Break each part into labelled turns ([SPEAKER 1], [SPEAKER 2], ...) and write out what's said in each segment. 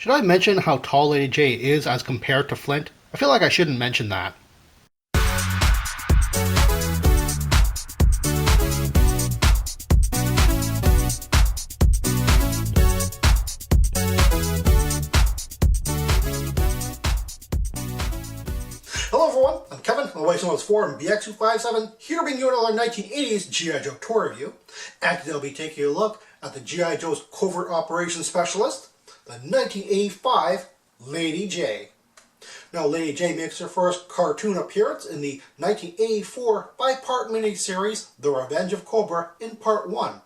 [SPEAKER 1] Should I mention how tall Lady Jaye is as compared to Flint? I feel like I shouldn't mention that.
[SPEAKER 2] Hello everyone, I'm Kevin, my wife's known as 4 and BX257, here to bring you another 1980s G.I. Joe tour review. And today I'll be taking a look at the G.I. Joe's Covert Operations Specialist, the 1985 Lady Jaye. Now, Lady Jaye makes her first cartoon appearance in the 1984 5-part miniseries, The Revenge of Cobra in Part 1,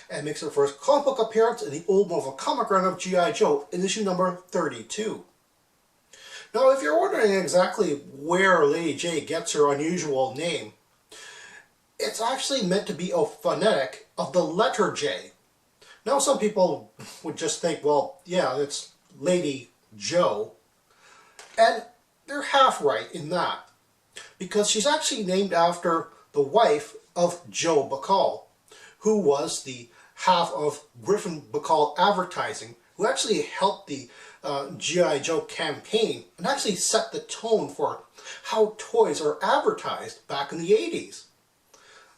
[SPEAKER 2] and makes her first comic book appearance in the old Marvel comic run of G.I. Joe in issue number 32. Now, if you're wondering exactly where Lady Jaye gets her unusual name, it's actually meant to be a phonetic of the letter J. Now, some people would just think, well, yeah, it's Lady Joe. And they're half right in that, because she's actually named after the wife of Joe Bacall, who was the half of Griffin Bacall Advertising, who actually helped the G.I. Joe campaign and actually set the tone for how toys are advertised back in the 80s.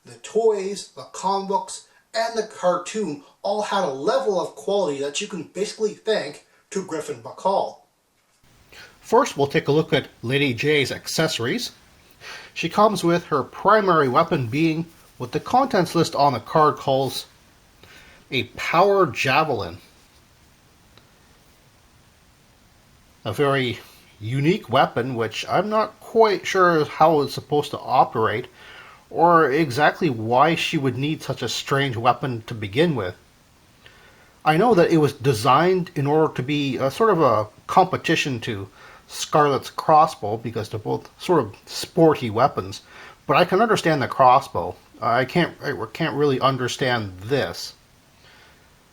[SPEAKER 2] The toys, the comic books, and the cartoon all had a level of quality that you can basically thank to Griffin Bacall.
[SPEAKER 1] First, we'll take a look at Lady Jaye's accessories. She comes with her primary weapon being what the contents list on the card calls a power javelin. A very unique weapon, which I'm not quite sure how it's supposed to operate, or exactly why she would need such a strange weapon to begin with. I know that it was designed in order to be a sort of a competition to Scarlet's crossbow, because they're both sort of sporty weapons, but I can understand the crossbow. I can't really understand this.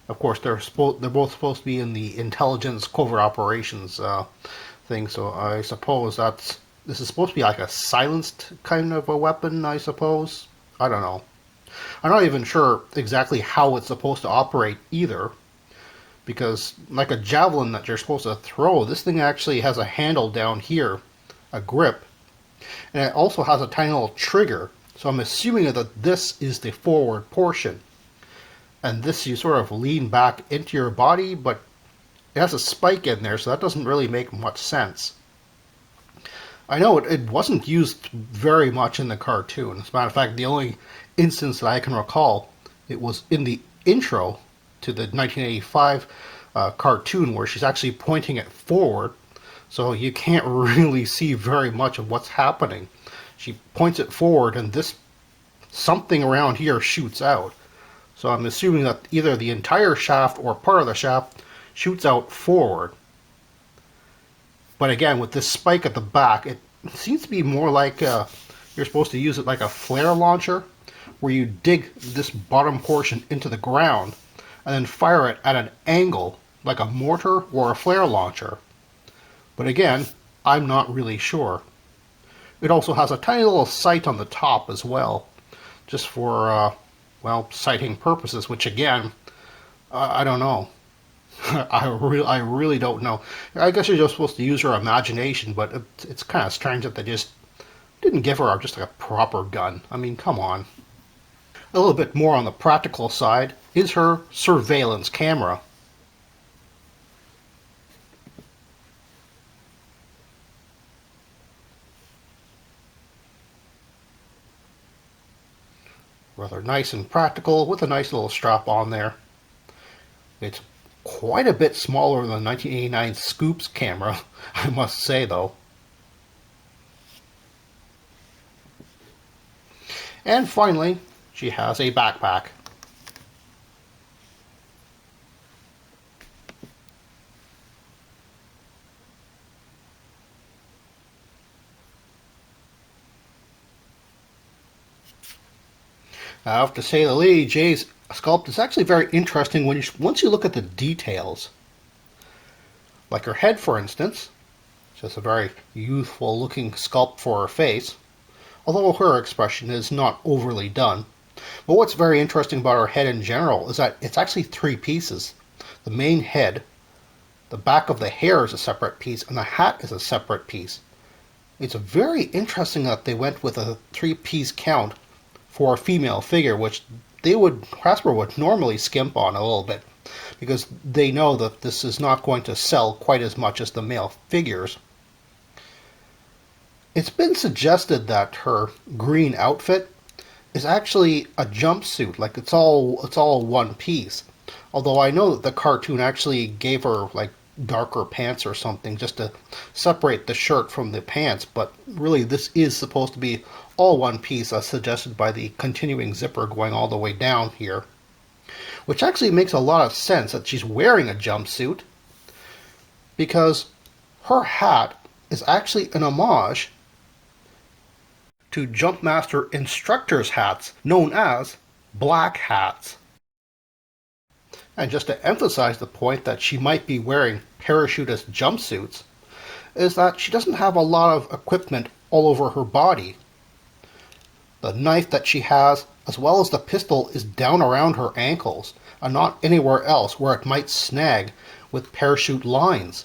[SPEAKER 1] Of course, they're both supposed to be in the intelligence covert operations thing, so I suppose this is supposed to be like a silenced kind of a weapon, I suppose. I don't know. I'm not even sure exactly how it's supposed to operate either, because like a javelin that you're supposed to throw, this thing actually has a handle down here, a grip, and it also has a tiny little trigger, so I'm assuming that this is the forward portion. And this you sort of lean back into your body, but it has a spike in there, so that doesn't really make much sense. I know it wasn't used very much in the cartoon. As a matter of fact, the only instance that I can recall, it was in the intro to the 1985 cartoon, where she's actually pointing it forward, so you can't really see very much of what's happening. She points it forward, and this something around here shoots out. So I'm assuming that either the entire shaft or part of the shaft shoots out forward. But again, with this spike at the back, it seems to be more like you're supposed to use it like a flare launcher, where you dig this bottom portion into the ground and then fire it at an angle, like a mortar or a flare launcher. But again, I'm not really sure. It also has a tiny little sight on the top as well, just for well, sighting purposes, which again, I don't know. I really don't know. I guess you're just supposed to use your imagination, but it's kind of strange that they just didn't give her just like a proper gun. I mean, come on. A little bit more on the practical side is her surveillance camera. Rather nice and practical, with a nice little strap on there. It's quite a bit smaller than the 1989 Sculpt camera, I must say though. And finally, she has a backpack. I have to say, the Lady Jaye's sculpt is actually very interesting once you look at the details. Like her head, for instance. Just a very youthful looking sculpt for her face, although her expression is not overly done. But what's very interesting about her head in general is that it's actually three pieces. The main head, The back of the hair is a separate piece, and the hat is a separate piece. It's very interesting that they went with a three-piece count for a female figure, which Hasbro would normally skimp on a little bit, because they know that this is not going to sell quite as much as the male figures. It's been suggested that her green outfit is actually a jumpsuit, like it's all one piece. Although I know that the cartoon actually gave her like darker pants or something just to separate the shirt from the pants, but really this is supposed to be all one piece as suggested by the continuing zipper going all the way down here. Which actually makes a lot of sense that she's wearing a jumpsuit, because her hat is actually an homage to Jumpmaster instructors' hats known as black hats. And just to emphasize the point that she might be wearing parachutist jumpsuits, is that she doesn't have a lot of equipment all over her body. The knife that she has, as well as the pistol, is down around her ankles, and not anywhere else where it might snag with parachute lines.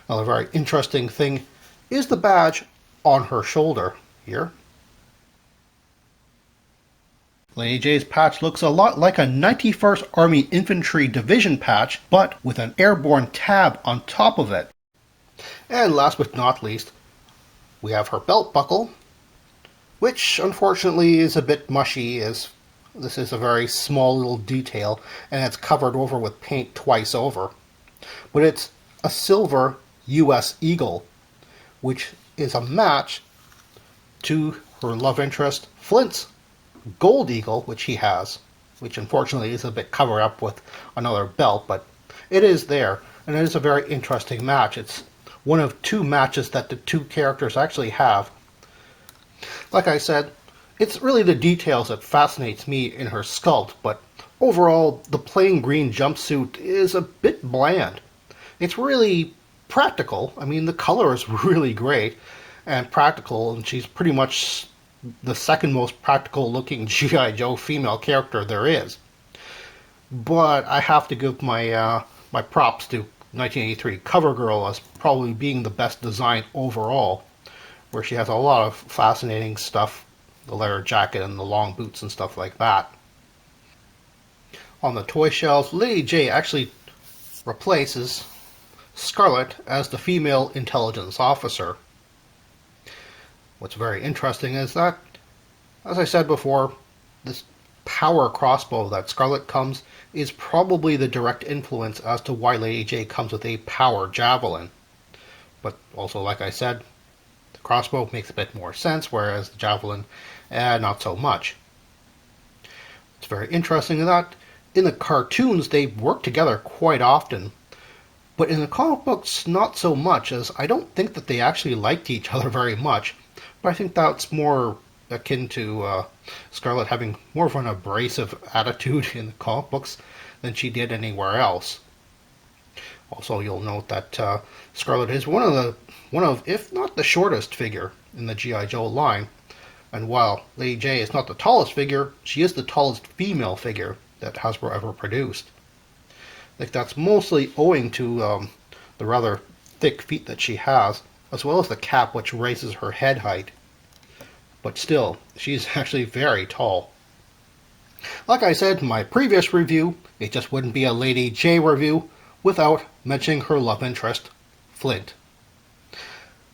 [SPEAKER 1] Another very interesting thing is the badge on her shoulder here. Lady Jaye's patch looks a lot like a 91st Army Infantry Division patch, but with an airborne tab on top of it. And last but not least, we have her belt buckle, which unfortunately is a bit mushy, as this is a very small little detail and it's covered over with paint twice over. But it's a silver US Eagle, which is a match to her love interest Flint's Gold Eagle, which he has, which unfortunately is a bit covered up with another belt, but it is there, and it is a very interesting match. It's one of two matches that the two characters actually have. Like I said, it's really the details that fascinates me in her sculpt, but overall, the plain green jumpsuit is a bit bland. It's really practical. I mean, the color is really great and practical, and she's pretty much the second most practical looking G.I. Joe female character there is. But I have to give my props to 1983 CoverGirl as probably being the best design overall, where she has a lot of fascinating stuff, the leather jacket and the long boots and stuff like that. On the toy shelves, Lady Jaye actually replaces Scarlet as the female intelligence officer. What's very interesting is that, as I said before, this power crossbow that Scarlet comes is probably the direct influence as to why Lady Jaye comes with a power javelin. But also, like I said, the crossbow makes a bit more sense, whereas the javelin, not so much. It's very interesting that in the cartoons they work together quite often, but in the comic books not so much, as I don't think that they actually liked each other very much. But I think that's more akin to Scarlet having more of an abrasive attitude in the comic books than she did anywhere else. Also, you'll note that Scarlet is one of, if not the shortest figure in the G.I. Joe line. And while Lady Jaye is not the tallest figure, she is the tallest female figure that Hasbro ever produced. I think that's mostly owing to the rather thick feet that she has, as well as the cap which raises her head height. But still, she's actually very tall. Like I said in my previous review, it just wouldn't be a Lady Jaye review without mentioning her love interest, Flint.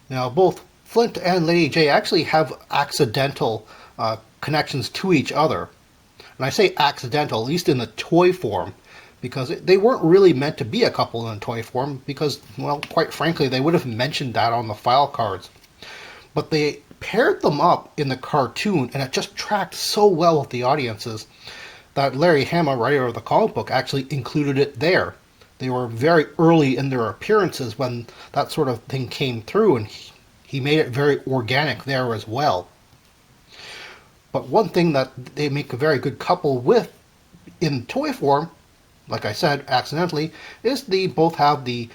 [SPEAKER 1] Now, both Flint and Lady Jaye actually have accidental connections to each other. And I say accidental, at least in the toy form, because they weren't really meant to be a couple in toy form, because, well, quite frankly, they would have mentioned that on the file cards. But they paired them up in the cartoon, and it just tracked so well with the audiences that Larry Hama, writer of the comic book, actually included it there. They were very early in their appearances when that sort of thing came through, and he made it very organic there as well. But one thing that they make a very good couple with in toy form, like I said, accidentally, is they both have the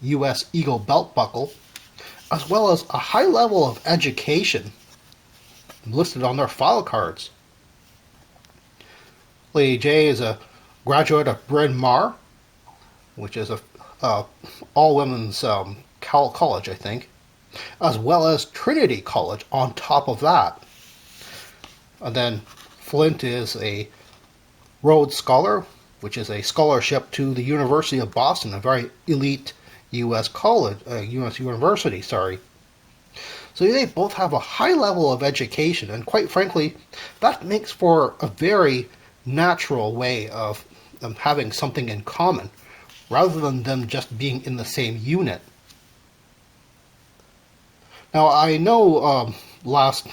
[SPEAKER 1] US Eagle belt buckle, as well as a high level of education listed on their file cards. Lady Jaye is a graduate of Bryn Mawr, which is a all women's college, I think, as well as Trinity College on top of that. And then Flint is a Rhodes Scholar, which is a scholarship to the University of Boston, a very elite U.S. college, U.S. university, sorry. So they both have a high level of education, and quite frankly, that makes for a very natural way of them having something in common, rather than them just being in the same unit. Now, I know last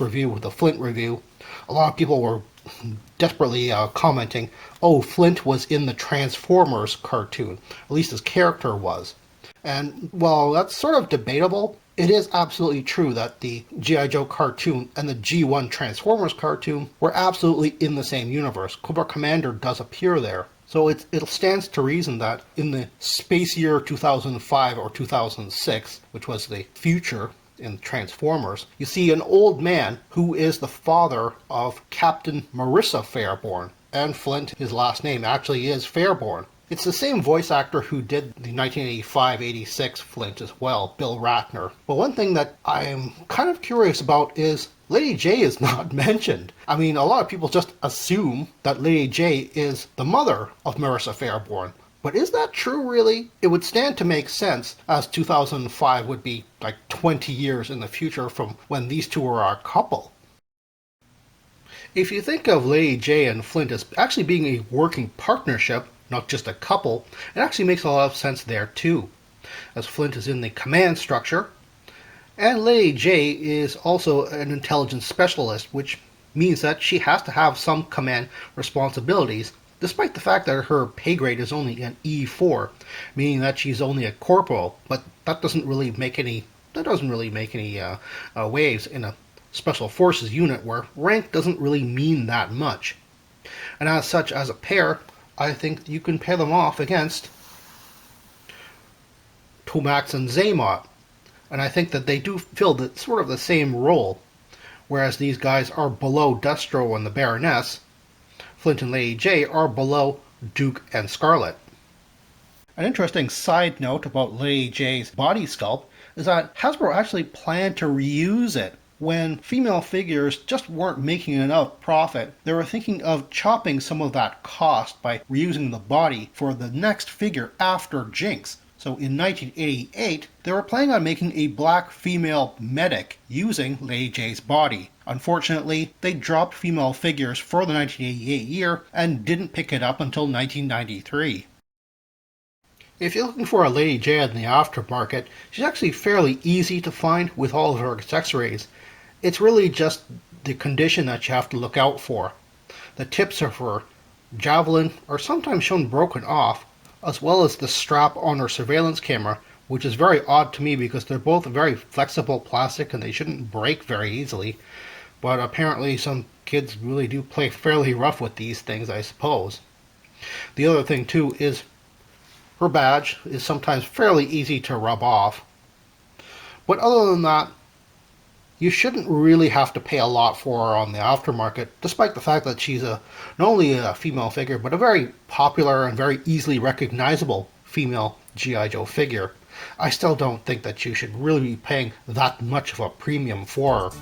[SPEAKER 1] review, with the Flint review, a lot of people were desperately commenting, oh, Flint was in the Transformers cartoon. At least his character was. And while that's sort of debatable, it is absolutely true that the G.I. Joe cartoon and the G1 Transformers cartoon were absolutely in the same universe. Cobra Commander does appear there. So it stands to reason that in the space year 2005 or 2006, which was the future in Transformers, you see an old man who is the father of Captain Marissa Fairborn. And Flint, his last name, actually is Fairborn. It's the same voice actor who did the 1985-86 Flint as well, Bill Ratner. But one thing that I'm kind of curious about is Lady Jaye is not mentioned. I mean, a lot of people just assume that Lady Jaye is the mother of Marissa Fairborn. But is that true, really? It would stand to make sense, as 2005 would be like 20 years in the future from when these two were a couple. If you think of Lady Jaye and Flint as actually being a working partnership, not just a couple, it actually makes a lot of sense there too, as Flint is in the command structure, and Lady Jaye is also an intelligence specialist, which means that she has to have some command responsibilities, despite the fact that her pay grade is only an E4, meaning that she's only a corporal, but that doesn't really make any waves in a special forces unit where rank doesn't really mean that much. And as such, as a pair, I think you can pair them off against Tomax and Zaymot. And I think that they do fill sort of the same role, whereas these guys are below Destro and the Baroness. Flint and Lady Jaye are below Duke and Scarlet. An interesting side note about Lady Jaye's body sculpt is that Hasbro actually planned to reuse it. When female figures just weren't making enough profit, they were thinking of chopping some of that cost by reusing the body for the next figure after Jinx. So in 1988, they were planning on making a black female medic using Lady Jaye's body. Unfortunately, they dropped female figures for the 1988 year and didn't pick it up until 1993. If you're looking for a Lady Jaye in the aftermarket, she's actually fairly easy to find with all of her accessories. It's really just the condition that you have to look out for. The tips of her javelin are sometimes shown broken off, as well as the strap on her surveillance camera, which is very odd to me because they're both very flexible plastic and they shouldn't break very easily. But apparently some kids really do play fairly rough with these things, I suppose. The other thing too is her badge is sometimes fairly easy to rub off. But other than that, you shouldn't really have to pay a lot for her on the aftermarket, despite the fact that she's not only a female figure, but a very popular and very easily recognizable female G.I. Joe figure. I still don't think that you should really be paying that much of a premium for her.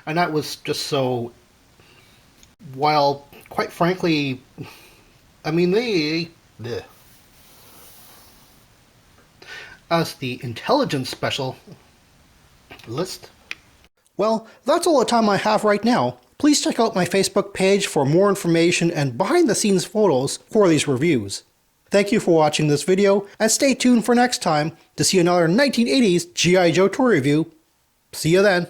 [SPEAKER 1] And that was just so, while quite frankly, I mean, the as the intelligence specialist. Well, that's all the time I have right now. Please check out my Facebook page for more information and behind the scenes photos for these reviews. Thank you for watching this video, and stay tuned for next time to see another 1980s G.I. Joe toy review. See you then.